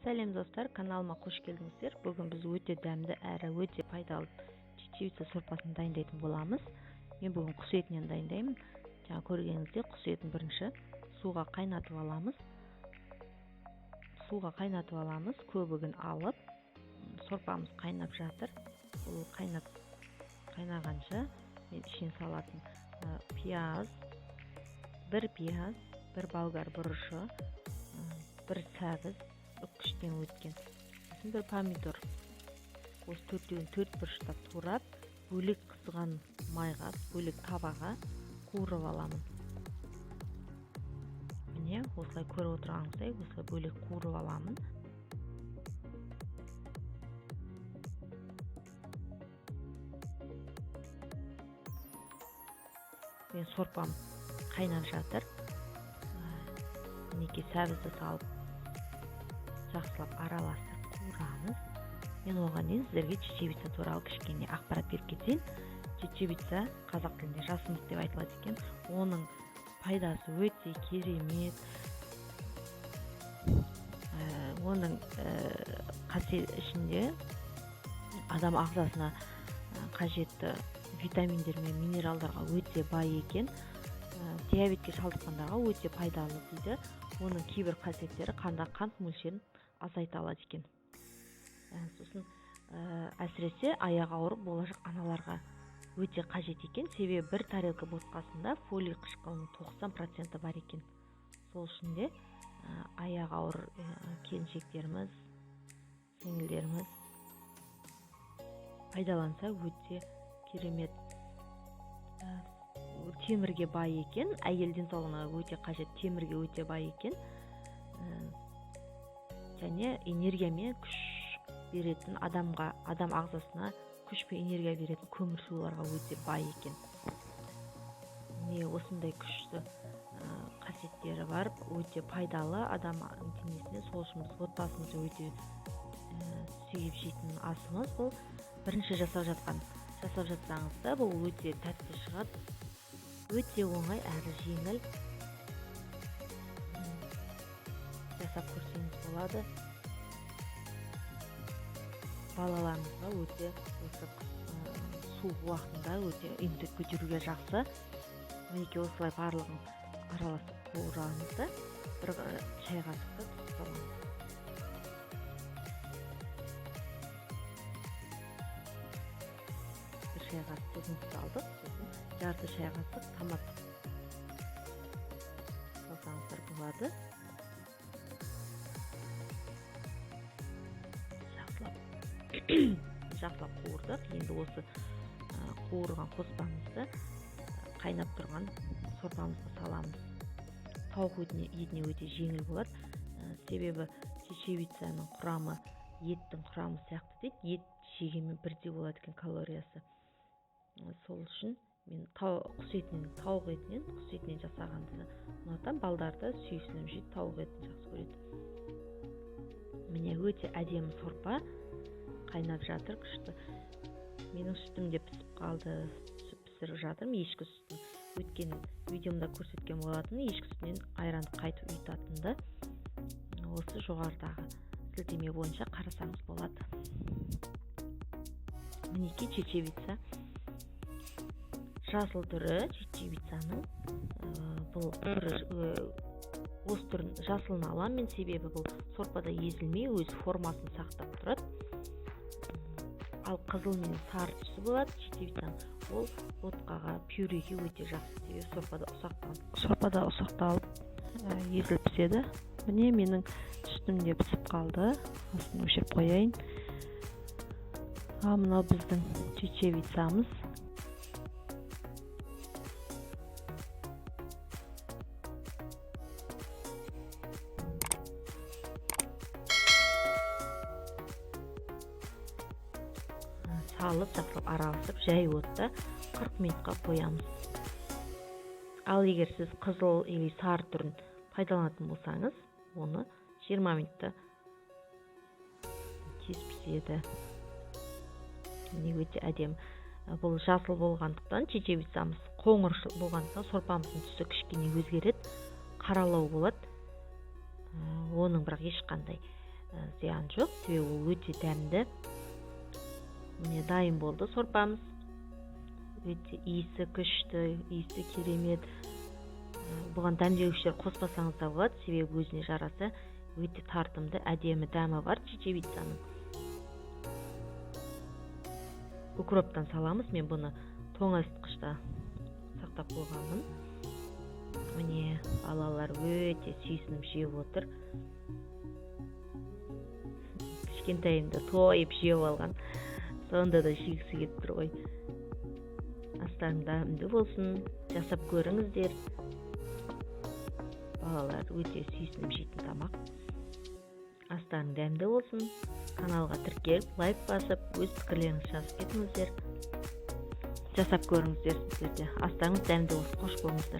Сәлем достар, каналыма қош келдіңіздер. Бүгін біз өте дәмді әрі өте пайдалы чечевица сорпасын дайындайтын боламыз. Мен бүгін құс етінен дайындаймын. Жаңа көргеніңіздей құс етін бірінші суға қайнатып аламыз. Көбігін алып, сорпамыз қайнап жатыр. Ол қайнағанша мен ішіне салатын бір пияз, бір болгар бұрышы, бір сәбіз, үккіштен өткен, бір помидор. Осы төртеуін төрт бұрыштап турап, бөлек қызған майға, бөлек табаға қуырып аламын. Міне, осылай көріп отырғаныңыздай, осылай бөлек қуырып аламын. Мен сорпам қайнап жатыр. Мінекей сәбізді салып, жақсылап араластырып қуырамыз. Мен оған дейін сіздерге чечевица туралы кішкене ақпарат беріп кетейін. Чечевица қазақ тілінде жасымық деп айтылады екен. Оның пайдасы өте керемет. Оның ішінде адам ағзасына қажетті витаминдер мен минералдарға өте бай екен. Диабетке шалдыққандарға өте пайдалы дейді. Оның кейбір қасиеттері қанда қант мөлшерін азайта алады екен. Сосын әсіресе аяғы ауыр болашақ аналарға өте қажет екен. Себебі бір тарелка ботқасында фолий қышқылының 90% бар екен. Сол үшін де аяғы ауыр келіншектеріміз, сіңілдеріміз пайдаланса өте керемет. Темірге бай екен, әйел денсаулығына өте қажет, темірге өте бай екен. Және энергия мен күш беретін адам ағзасына күш пен энергия беретін көмірсуларға өте бай екен. Осындай күшті қасиеттері бар, өте пайдалы адам денесіне. Сол үшін біз отбасымызды өте сүйіп жейтін асымыз. Бұл бірінші жасап жатсаңыз да бұл өте тәтті шығады. Өте оңай әрі жеңіл. Жасап көрсеңіз болады. Балаларымызға өте суық уақытында өте иммунитет көтеруге жақсы. Мінекей осылай барлығын араласып қуырамыз да бір шай қасықты тұз саламыз. Бір шай қасық тұзымызды алдық, жарты шай қасық томат салсаңыздар болады. Жақсылап қуырдық. Енді осы қуырған қоспамызды қайнап тұрған сорпамызға саламыз. Тауық етіне өте жеңіл болады. Себебі чечевицаның құрамы еттің құрамы сияқты дейді. Ет жегенмен бірдей болады екен калориясы. Сол үшін мен құс етінен жасағанды ұнатамын. Балдарды сүйсініп жейді, тауық етін жақсы көреді. Міне өте әдемі сорпа қайнап жатыр, күшті. Менің сүтім де пісіп қалды, пісіріп жатырмын, ешкі сүтін. Өткен видеомда көрсеткен болатын, ешкі сүтінен айранды қайтып ұйытатынды. Осы жоғарыдағы сілтеме бойынша қарасаңыз болады. Мінекей чечевица. Жасыл түрі чечевицаның. Бұл осы түрін жасылын аламын мен, себебі бұл сорпада езілмей өз формасын сақтап тұрады. Ал қызыл мен сары түсі болады чечевицаның. Ол ботқаға, пюреге өте жақсы. Себебі сорпада ұсақталып езіліп піседі. Міне менің сүтім де пісіп қалды. Асын өшіріп қояйын. Мынау біздің чечевицамыз. Салып, жақсылап араласып, жай отта 40 минутқа қоямыз. Ал егер сіз қызыл или сары түрін пайдаланатын болсаңыз, оны 20 минутта тез піседі. Өте әдемі. Бұл жасыл болғандықтан, чечевицамыз қоңыр болғандықтан сорпамыздың түсі кішкене өзгереді, қаралау болады. Оның бірақ ешқандай зиян жоқ, себебі ол өте дәмді. Міне дайын болды сорпамыз. Өте иісі күшті, иісі керемет. Бұған дәмдеуіштер қоспасаңыз да болады, себебі өзіне жараса өте тартымды, әдемі дәмі бар чечевицаның. Укроптан саламыз. Мен бұны тоңазытқышта сақтап қойғанмын. Міне балалар өте сүйсініп жеп отыр. Кішкентайымда тойып жеп алған. Сонда да жегісі келіп тұр ғой. Астарың дәмді болсын, жасап көріңіздер. Балалар өте сүйсініп жейтін тамақ. Астарың дәмді болсын. Каналға тіркеліп, лайк басып, өз пікірлеріңізді жазып кетіңіздер. Жасап көріңіздер сіздерде. Астарыңыз дәмді болсын, қош болыңыздар.